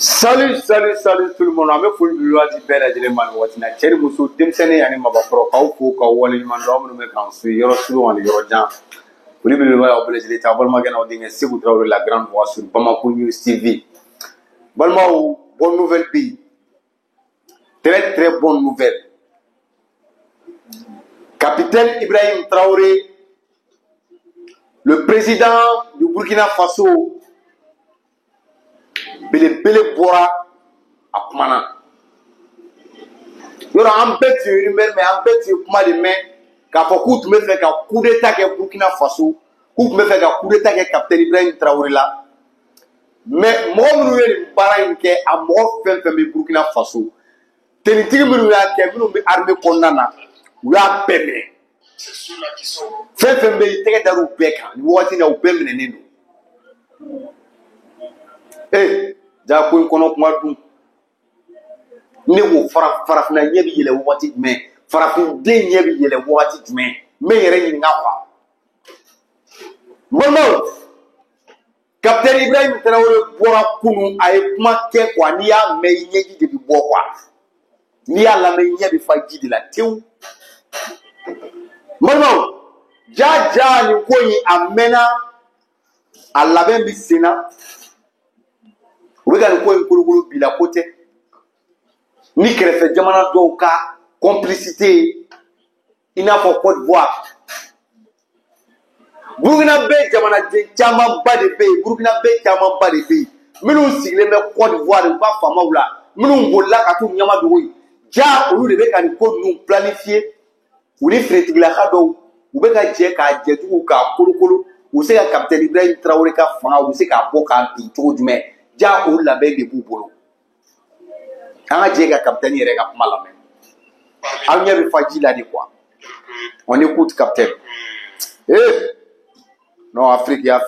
Salut, salut, salut tout le monde. Ame foli bi wati bela jele man watina. Chéri muso demsene yani mabafro kaw fo ka wali man do am me kan su yoro su wani yoro jan. Foli bi wa obele jele ta bol magana o dinga Sékou Traoré la grande voix sur Bamako News TV. Balma bonne nouvelle bi. Très très bonne nouvelle. Capitaine Ibrahim Traoré, le président du Burkina Faso, Bele Bora a kumana. Yoro an bɛɛ tun ye rumeur mais an bɛɛ tun ye kuma de mɛn k'a fɔ k'u tun bɛ fɛ ka coup d'état kɛ Burkina Faso, k'u tun bɛ fɛ ka coup d'état kɛ Capitaine Ibrahim Traoré la. Mais mɔgɔ minnu ye nin baara in kɛ, a mɔgɔ fɛn fɛn bɛ Burkina Faso, tenitigi minnu y'a kɛ, minnu bɛ armée kɔnɔna na, u y'a bɛɛ minɛ. Fɛn fɛn bɛ yen, tɛgɛ dar'u bɛɛ kan, nin wagati in na u bɛɛ minɛnen don. Ja ko in kɔnɔ kuma dun. Ne ko farafina ɲɛ bɛ yɛlɛ wagati jumɛn? Farafiden ɲɛ bɛ yɛlɛ wagati jumɛn? N bɛ n yɛrɛ ɲininka quoi. Balimaw, Capitaine Ibrahim Traoré bɔra kunun, a ye kuma kɛ quoi, n'i y'a mɛn i ɲɛji de bɛ bɔ quoi. N'i y'a lamɛn i ɲɛ bɛ fa ji de la tewu. Balimaw, ja nin ko in a mɛnna, a labɛn bɛ sen na. U bɛ ka nin ko in kolokolo bi la ko tɛ. Ni kɛrɛfɛ jamana dɔw ka complicité ye, i n'a fɔ Côte d'Ivoire. Burkina bɛ jamanaden camanba de bɛ yen, Burkina bɛ camanba de bɛ yen, minnu sigilen bɛ Côte d'Ivoire u ka faamaw la, minnu bolila ka t'u ɲamadogo yen. Ja olu de bɛ ka nin ko ninnu planifier, u ni finitigilaka dɔw, u bɛ ka jɛ k'a jɛtugu k'a kolokolo, u bɛ se ka Capitaine Ibrahim Traoré ka fanga, u bɛ se k'a bɔ k'a bin cogo jumɛn? Ja o labɛn de b'u bolo. An ka jɛ ka Capitaine yɛrɛ ka kuma lamɛn. Aw ɲɛ bɛ fa ji la de quoi. On écoute Capitaine. Non, Afrique bɛ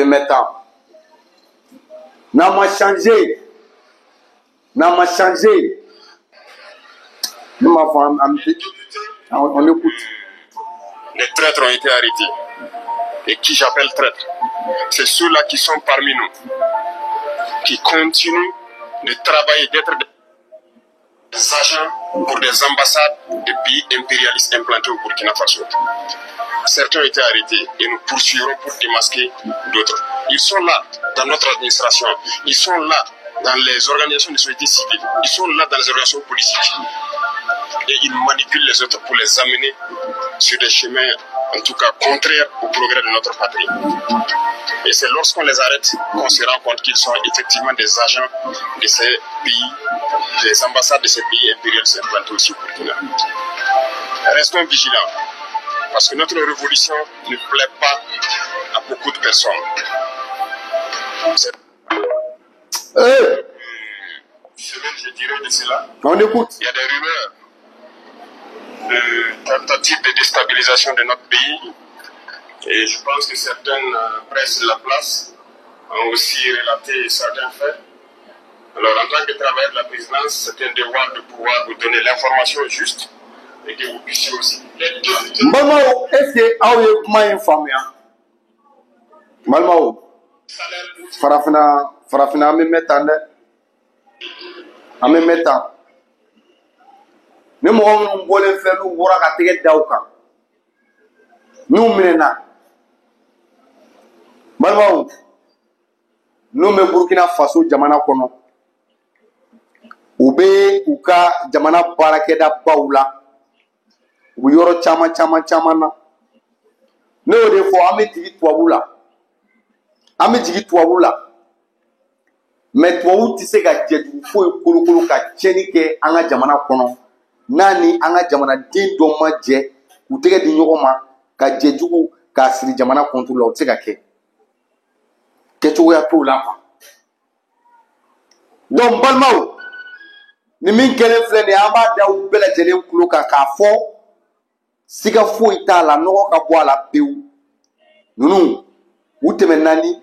mettre temps. N'a ma changé. On écoute. Les traîtres ont été arrêtés. Et qui j'appelle traîtres, c'est ceux-là qui sont parmi nous, qui continuent de travailler, d'être des agents pour des ambassades de pays impérialistes implantés au Burkina Faso. Certains ont été arrêtés et nous poursuivrons pour démasquer d'autres. Ils sont là dans notre administration, ils sont là dans les organisations de société civile, ils sont là dans les organisations politiques. Et ils manipulent les autres pour les amener sur des chemins, en tout cas contraires au progrès de notre patrie. Et c'est lorsqu'on les arrête qu'on se rend compte qu'ils sont effectivement des agents de ces pays, des ambassades de ces pays impérialistes implantés aussi au Burkina. Restons vigilants, parce que notre révolution ne plaît pas à beaucoup de personnes. Je dirais de cela. On écoute. Il y a des rumeurs de tentatives de déstabilisation de notre pays. Et je pense que certaines presses de la place ont aussi relaté certains faits. Alors, en tant que travailleur de la présidence, c'est un devoir de pouvoir vous donner l'information juste et que vous puissiez aussi l'aider. Malmao, est-ce que vous avez comment informé? Malmao, Farafina, à me mettre en ni mɔgɔ minnu bɔlen fɛ n'u bɔra ka tɛgɛ da u kan n'u minɛna balimaw n'u bɛ Burkina Faso jamana kɔnɔ u bɛ u ka jamana baarakɛda baw la u bɛ yɔrɔ caman na ne y'o de fɔ an bɛ jigin tubabu la mais tubabu tɛ se ka jɛtugu foyi kolokolo ka tiɲɛni kɛ an ka jamana kɔnɔ n'a ni an ka jamanaden dɔ ma jɛ k'u tɛgɛ di ɲɔgɔn ma ka jɛjugu k'a siri jamana kɔntu la o tɛ se ka kɛ kɛcogoya t'o la quoi. Donc balimaw ni min kɛlen filɛ nin ye an b'a da u bɛɛ lajɛlen tulo kan k'a fɔ siga foyi t'a la nɔgɔ ka bɔ a la pewu ninnu u tɛmɛna ni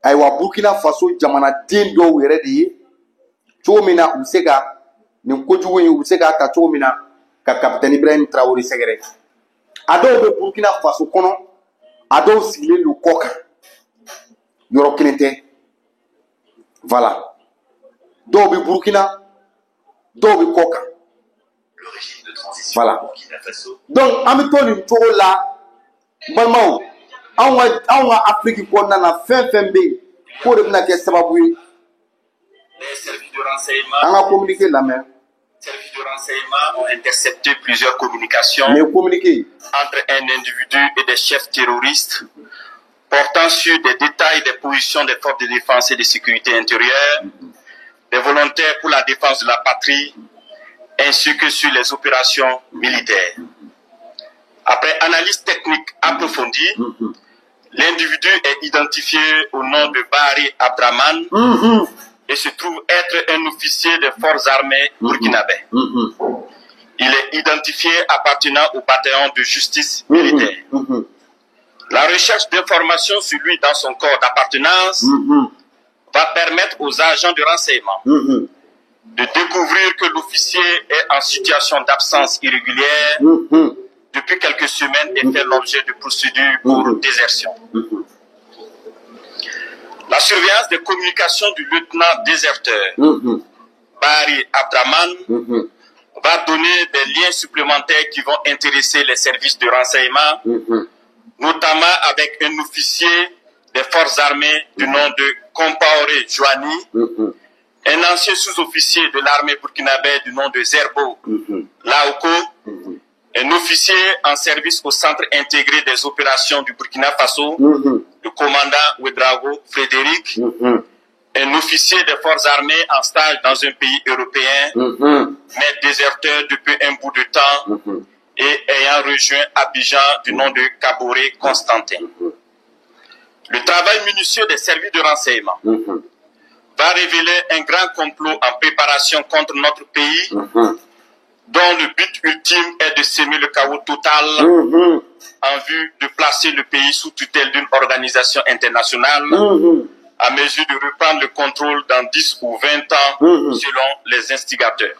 ayiwa Burkina Faso jamanaden dɔw yɛrɛ de ye cogo min na u bɛ se ka nin kojugu in u bɛ se k'a ta cogo min na ka Capitaine Ibrahim Traoré sɛgɛrɛ a dɔw bɛ Burkina Faso kɔnɔ a dɔw sigilen don kɔ kan yɔrɔ kelen tɛ Voilà. Dobi Burkina, Dobi Koka. Le régime de transition Voilà. Burkina Faso. Donc, Amitoni Tola, Balmao, Awa Afrique Kondana, fin pour le Nake Sababoui. Les services de renseignement. On a communiqué la main. Les services de renseignement ont intercepté plusieurs communications Mais communiqué. entre un individu et des chefs terroristes portant sur des détails des positions des forces de défense et de sécurité intérieure, des volontaires pour la défense de la patrie, ainsi que sur les opérations militaires. Après analyse technique approfondie, l'individu est identifié au nom de Bari Abdraman et se trouve être un officier des forces armées burkinabé. Il est identifié appartenant au bataillon de justice militaire. La recherche d'informations sur lui dans son corps d'appartenance va permettre aux agents de renseignement de découvrir que l'officier est en situation d'absence irrégulière depuis quelques semaines et fait l'objet de procédures pour désertion. La surveillance des communications du lieutenant déserteur Bari Abdraman va donner des liens supplémentaires qui vont intéresser les services de renseignement, notamment avec un officier des forces armées du nom de Compaoré Joani, un ancien sous-officier de l'armée burkinabé du nom de Zerbo Laoko, un officier en service au centre intégré des opérations du Burkina Faso, le commandant Ouedraogo Frédéric, un officier des forces armées en stage dans un pays européen, mais déserteur depuis un bout de temps et ayant rejoint Abidjan du nom de Kaboré Constantin. Le travail minutieux des services de renseignement va révéler un grand complot en préparation contre notre pays, dont le but ultime est de semer le chaos total en vue de placer le pays sous tutelle d'une organisation internationale à mesure de reprendre le contrôle dans 10 ou 20 ans selon les instigateurs.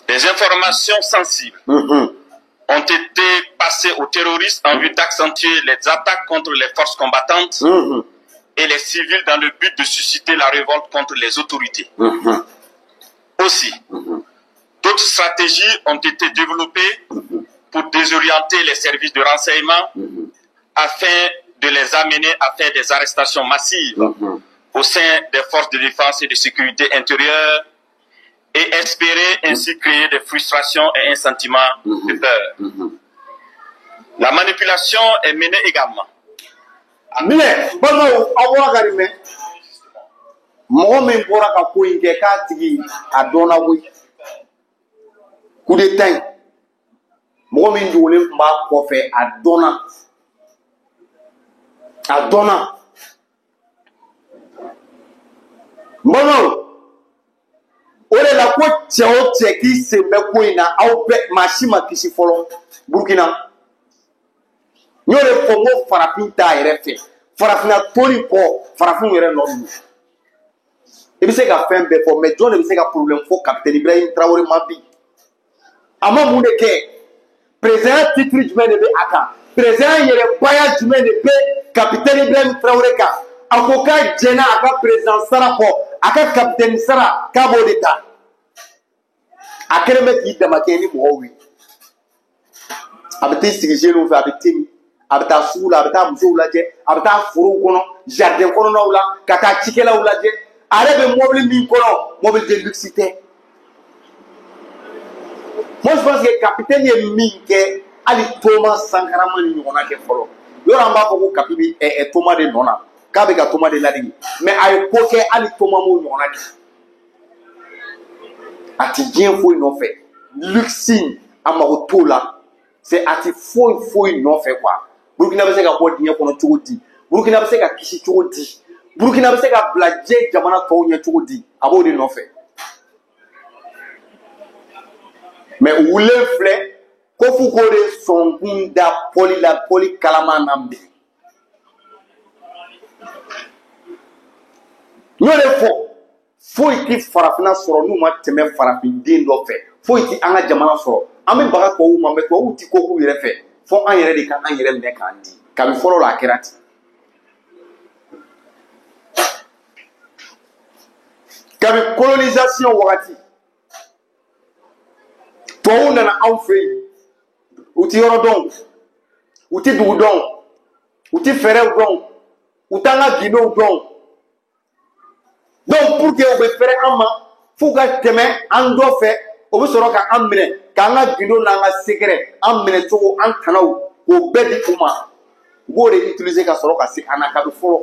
Des informations sensibles ont été passées aux terroristes en vue d'accentuer les attaques contre les forces combattantes et les civils dans le but de susciter la révolte contre les autorités. Aussi, d'autres stratégies ont été développées pour désorienter les services de renseignement afin de les amener à faire des arrestations massives au sein des forces de défense et de sécurité intérieure et espérer ainsi créer des frustrations et un sentiment de peur. La manipulation est menée également. Coup d'état. Moi, je suis pour faire à donna. Mono, ore la ko tchao tcheki se be ko ina au pe machima kisi folo Burkina. Nyore fongo farapinta erefe. Farafina tori ko farafin yere no du. E bi se ka fen be fo mais John e bi se ka problème fo capitaine Ibrahim Traoré Mabi. Ama mu de ke président titre du de be aka. Président yere baya du de be capitaine Ibrahim Traoré ka. Akoka jena aka président Sarako aka capitaine Sara kabo d'État. Akeleme ki damakeni mo wi. Abati sigije no fa abiti abata sula abata muso laje abata furu kono jardin kono no la kaka chikela ulaje arebe mobile mi kono mobile de luxité. Moi je pense que capitaine est minke ali Thomas Sankara mani nyona ke folo. Yora mba ko kapibi e Thomas de nona. Kabe ka Thomas de ladi. Mais ay ko ke ali Thomas mo nyona ke. Ati bien fo non fait. Luxine amarotola. C'est ati fo non fait quoi. Burkina Faso ka ko dinya kono chogodi. Burkina Faso ka kishi chogodi. Burkina Faso ka blaje jamana to nya chogodi. Abo de non fait. Mais où le flé kofu kore son bunda poli kalama nambe. Nyole fo iti farafina soro nu ma teme farafin den do fe. Fo iti anga jamana soro. Ame baga ko ma me ko uti ko ku yere fe. Fo an yere de kan an yere me kan di. Ka mi foro la kerati. kabi colonisation wagati tubabuw nana anw fɛ yen u ti yɔrɔ dɔn u ti dugu dɔn u ti fɛɛrɛw dɔn u t'an ka gindow dɔn donc pour que u bɛ fɛrɛ an ma f'u ka tɛmɛ an dɔ fɛ o bɛ sɔrɔ ka an minɛ k'an ka gindo n'an ka sekɛrɛ an minɛ cogo an tanaw k'o bɛɛ di u ma u b'o de utiliser ka sɔrɔ ka se an na kabi fɔlɔ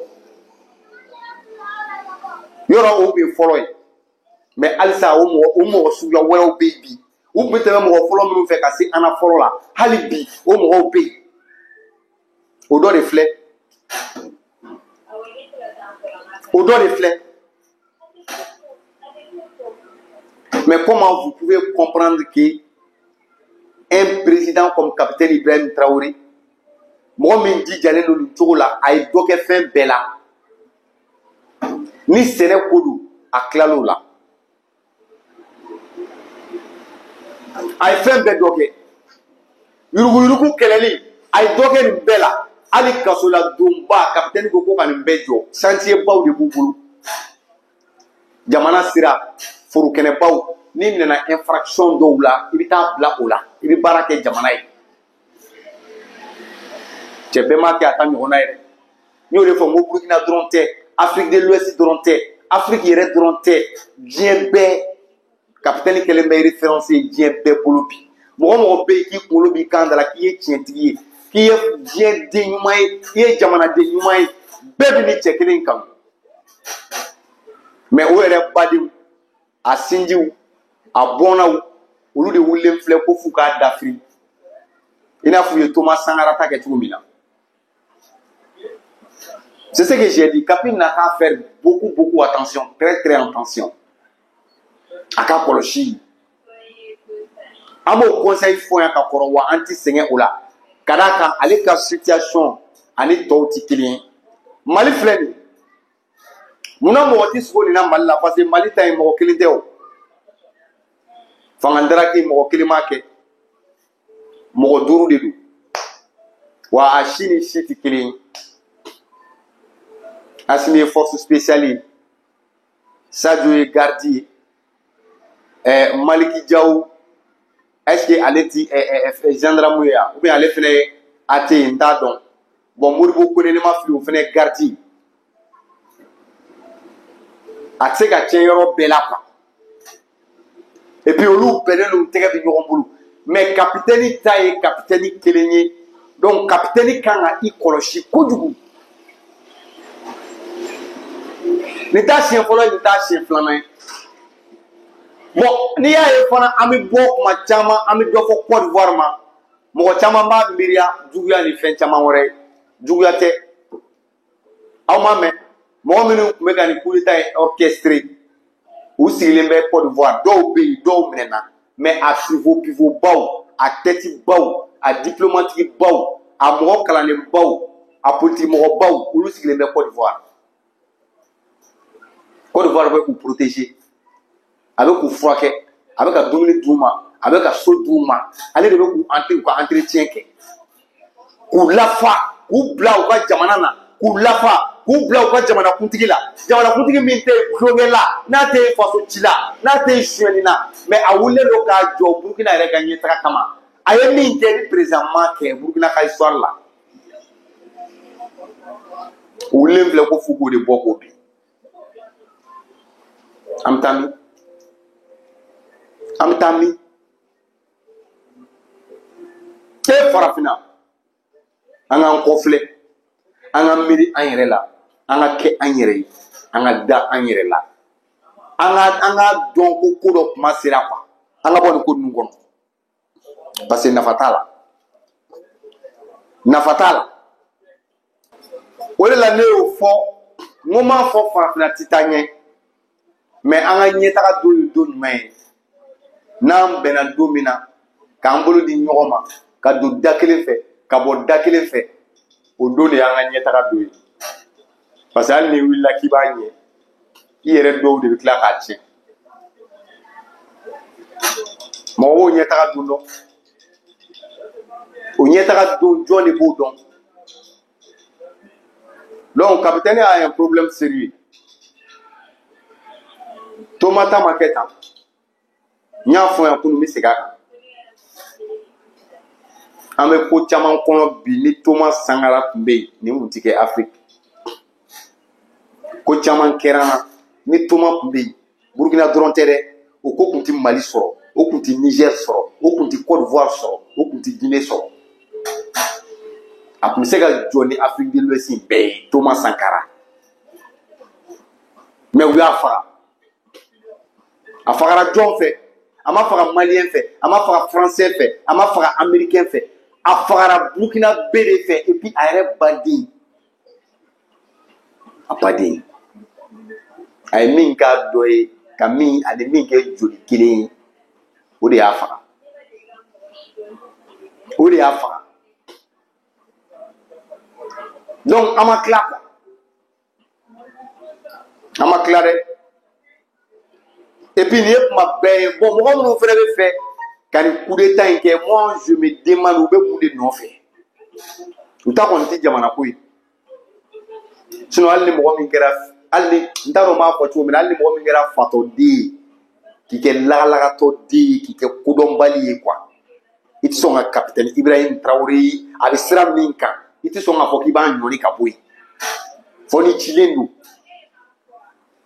yɔrɔ o bɛ fɔlɔ ye mais halisa o mɔgɔ suguya wɛrɛw bɛ yen bi u tun bɛ tɛmɛ mɔgɔ fɔlɔ minnu fɛ ka se an na fɔlɔ la hali bi o mɔgɔw bɛ yen o dɔ de filɛ mais comment vous pouvez comprendre que un président comme capitaine Ibrahim Traoré mɔgɔ min jijalen don nin cogo la a ye dɔ kɛ fɛn bɛɛ la ni sɛnɛ ko don a tilal'o la a ye fɛn bɛɛ dɔ kɛ yuruguyurugu kɛlɛli a ye dɔ kɛ nin bɛɛ la hali kasoladonba kapitɛni ko ko ka nin bɛɛ jɔ chantier baw de b'u bolo jamana sira forokɛnɛbaw ni nana infraction dɔw la i bɛ taa bila o la i bɛ baara kɛ jamana ye cɛ bɛɛ m'a kɛ a ta ɲɔgɔnna yɛrɛ n y'o de fɔ n ko Burkina dɔrɔn tɛ Afrique de l'Ouest dɔrɔn tɛ Afrique yɛrɛ dɔrɔn tɛ diɲɛ bɛɛ kapitɛni kɛlen bɛ référence ye diɲɛ bɛɛ bolo bi mɔgɔ mɔgɔ bɛ yen k'i kunkolo b'i kan da la k'i ye tiɲɛtigi ye k'i ye diɲɛ den ɲuman ye k'i ye jamanaden ɲuman ye bɛɛ bɛ ni cɛ kelen kanu mais o yɛrɛ badenw a sinjiw a bɔnnaw olu de wulilen filɛ ko f'u k'a dafiri i n'a f'u ye Thomas Sankara ta kɛ cogo min na c'est ce que j'ai dit Kapi n'a qu'à faire beaucoup attention très attention a ka kɔlɔsi an b'o conseil fɔ yan ka kɔrɔ wa an ti sɛgɛn o la ka d'a kan ale ka situation ani tɔw ti kelen ye Mali filɛ nin munna mɔgɔ ti sogo nin na Mali la parce que Mali ta ye mɔgɔ kelen tɛ o fangadaraki mɔgɔ kelen m'a kɛ mɔgɔ duuru de don wa a si ni si ti kelen ye Assimi ye force spéciale ye Sadio ye garde ye Maliki Diaw est-ce que ale ti gendarme ye ou bien ale fɛnɛ ye AT ye n t'a dɔn bon Modibo Kone ne ma fili o fɛnɛ ye garde ye a tɛ se ka tiɲɛ yɔrɔ bɛɛ la quoi et puis olu bɛnnen don tɛgɛ bɛ ɲɔgɔn bolo mais kapitɛni ta ye kapitɛni kelen ye donc kapitɛni kan ka i kɔlɔsi kojugu nin t'a siɲɛ fɔlɔ ye nin t'a siɲɛ filanan ye bon n'i y'a ye fana an bɛ bɔ kuma caman an bɛ dɔ fɔ Côte d'Ivoire ma mɔgɔ caman b'a miiriya juguya ni fɛn caman wɛrɛ ye juguya tɛ aw m'a mɛn mɔgɔ minnu tun bɛ ka nin coup d'état in orchestré u sigilen bɛ Côte d'Ivoire dɔw bɛ yen dɔw minɛna mais a pivot baw a tête baw a diplomatique baw a mɔgɔ kalannen baw a politique mɔgɔ baw olu sigilen bɛ Côte d'Ivoire Côte d'Ivoire bɛ k'u protéger a bɛ k'u furakɛ a bɛ ka dumuni d'u ma a bɛ ka so d'u ma ale de bɛ k'u ka entretien kɛ k'u lafa k'u bila u ka jamana na k'u lafa k'u bila u ka jamanakuntigi la jamanakuntigi min tɛ tulonkɛ la n'a tɛ faso ci la n'a tɛ sonyɛli la mais a wulilen don k'a jɔ Burukina yɛrɛ ka ɲɛtaga kama a ye min kɛ ni président ma kɛ Burukina ka histoire la u wulilen filɛ ko f'u k'o de bɔ k'o bin an bɛ taa min an bɛ taa min e farafinna an k'an kɔfilɛ an ka miiri an yɛrɛ la an ka kɛ an yɛrɛ ye an ka da an yɛrɛ la an ka dɔn ko ko dɔ kuma sera quoi an ka bɔ nin ko ninnu kɔnɔ parce que nafa t'a la nafa t'a la o de la ne y'o fɔ n ko m'a fɔ farafinna ti taa ɲɛ mais an ka ɲɛtaga don ye don jumɛn ye n'an bɛnna don min na k'an bolo di ɲɔgɔn ma ka don da kelen fɛ ka bɔ da kelen fɛ o don de y'an ka ɲɛtaga don ye parce que hali ni wulila k'i b'a ɲɛ i yɛrɛ dɔw de bɛ tila k'a tiɲɛ mɔgɔ b'o ɲɛtaga don dɔn o ɲɛtaga don jɔn de b'o dɔn donc capitaine a un problème sérieux Tomata maketa. Nya fo yan kunu mi sega. Ame ko chaman kono bi ni Thomas Sankara kumbe ni mutike Afrique. Ko chaman kerana ni Thomas kumbe Burkina Drontere o ko kunti Mali soro, o kunti Niger soro, o kunti Côte d'Ivoire soro, o kunti Guinée soro. A kun se ka joni Afrique de l'Ouest be Thomas Sankara. Mais oui afa. Afa ra jon fait. Ama fara malien fait, ama fara français fait, ama fara américain fait, a fara Burkina Béré fait et puis a badi. A badi. A min ka doye kami a de min ke joli kili o de a fara. O de a fara. Donc ama clap. Ama clare. Et puis, bon, moi, on fait fait, quand le coup d'état est moi, je me demande où vous pouvez non faire. Nous t'avons dit, Diamana, oui. Sinon, allez, moi, allez, nous t'avons ma photo, mais allez, moi, photo dit, qui est là, dit, qui est Koudombali, quoi. Ils sont un capitaine Ibrahim Traoré, avec Sram Minka, ils sont un Fokiban, Yoni Kaboui. Foni Chilendo.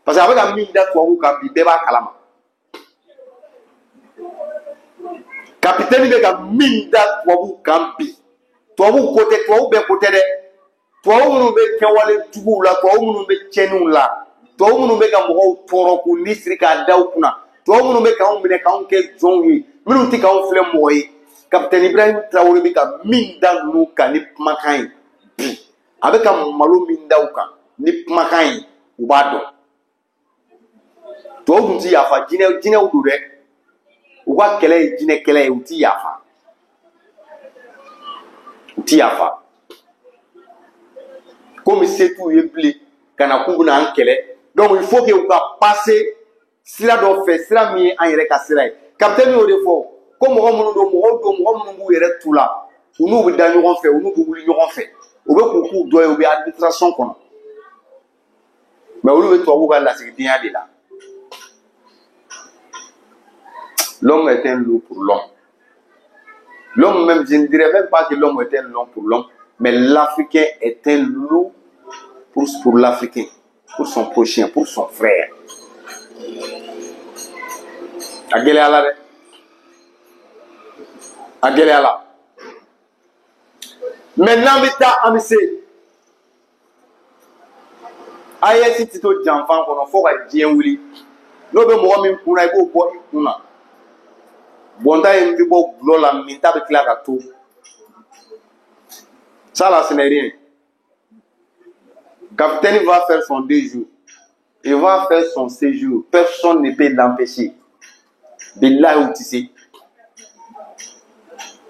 Parce qu'avec un mille d'atois ou Kabi, Beba Kalama. Capitaine bɛ ka min da tubabu kan bi tubabu côté tubabu bɛ côté dɛ tubabu minnu bɛ kɛwale juguw la tubabu minnu bɛ tiɲɛniw la tubabu minnu bɛ ka mɔgɔw tɔɔrɔ k'u ni siri k'a da u kunna tubabu minnu bɛ k'anw minɛ k'anw kɛ jɔnw ye minnu tɛ k'anw filɛ mɔgɔ ye capitaine Ibrahim Traoré bɛ ka min da ninnu kan ni kumakan ye bi a bɛ ka malo min da u kan ni kumakan ye u b'a dɔn tubabu tun ti yafa jinɛw don dɛ. U ka kɛlɛ ye jinɛ kɛlɛ ye u ti yafa komi se t'u ye bilen ka na k'u bɛna an kɛlɛ donc il faut que u ka passer sira dɔ fɛ sira min ye an yɛrɛ ka sira ye capitaine y'o de fɔ ko mɔgɔ minnu b'u yɛrɛ tu la u n'u bɛ da ɲɔgɔn fɛ u n'u bɛ wuli ɲɔgɔn fɛ u bɛ k'u k'u dɔ ye u bɛ administration kɔnɔ mais olu bɛ tubabuw ka lasigidenya de la. L'homme est un loup pour l'homme. L'homme même, je ne dirais même pas que l'homme est un loup pour l'homme, mais l'Africain est un loup pour l'Africain, pour son prochain, pour son frère. Agueléala. Maintenant, Amissé. Aïe, si tu es un enfant, on faut que Dieu oublie. L'homme est mort, mais pour aller au bois, bon temps il faut bloquer la minta avec la gâteau ça là ce n'est rien. Capitaine va faire son 2 jours, il va faire son séjour, personne ne peut l'empêcher de là où tu sais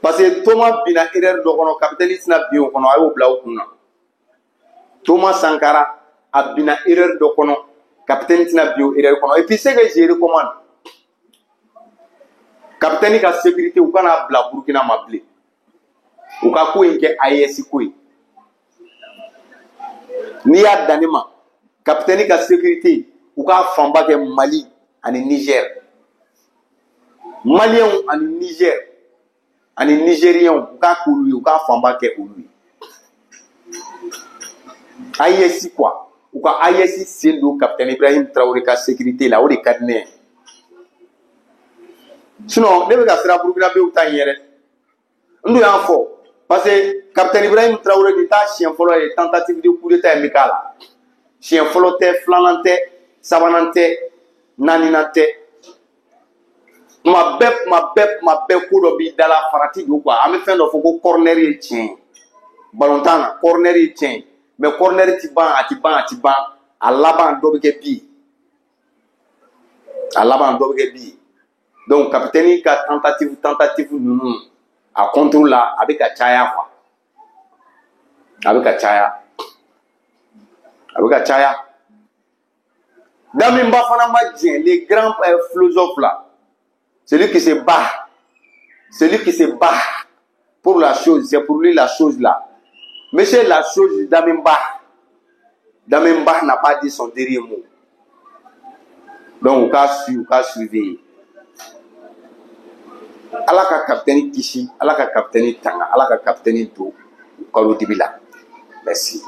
parce que Thomas bina erreur de capitaine sina bio kono ayo blau kuna Thomas Sankara a bina erreur de kono capitaine sina bio erreur kono et puis c'est que je recommande capitaine ka sécurité ou kana bla Burkina mabli ou ka ko nke AES ko ni ya danima capitaine ka sécurité ou ka famba ke Mali ani Niger malien ani Niger ani nigérien ou ka kulu ou ka famba ke ulu AES quoi ou ka AES sendo capitaine Ibrahim Traoré ka sécurité là ou de cadne. Sinon, ne bɛ ka sira Burkina bɛ u ta ɲɛ dɛ n dun y'a fɔ parce que capitaine Ibrahim Traoré de taa siɲɛ fɔlɔ ye tentative de coup d'état min k'a la siɲɛ fɔlɔ tɛ filanan tɛ sabanan tɛ naaninan tɛ tuma bɛɛ ko dɔ b'i da la farati don quoi an bɛ fɛn dɔ fɔ ko corner ye tiɲɛ balontan na corner ye tiɲɛ mais corner ti ban a ti ban a laban dɔ bɛ kɛ bi ye. Donc, capitaine ka tentative nunu a contrôle la avec a chaya quoi. Avec a chaya. Dans mes bafana madien, les grands philosophes là, celui qui se bat pour la chose, c'est pour lui la chose là. Mais c'est la chose Damimba n'a pas dit son dernier mot. Donc, au cas suivi. Ala ka capitaine Kishi, ala ka capitaine Tanga, ala ka capitaine Do, Kalo Dibila. Merci.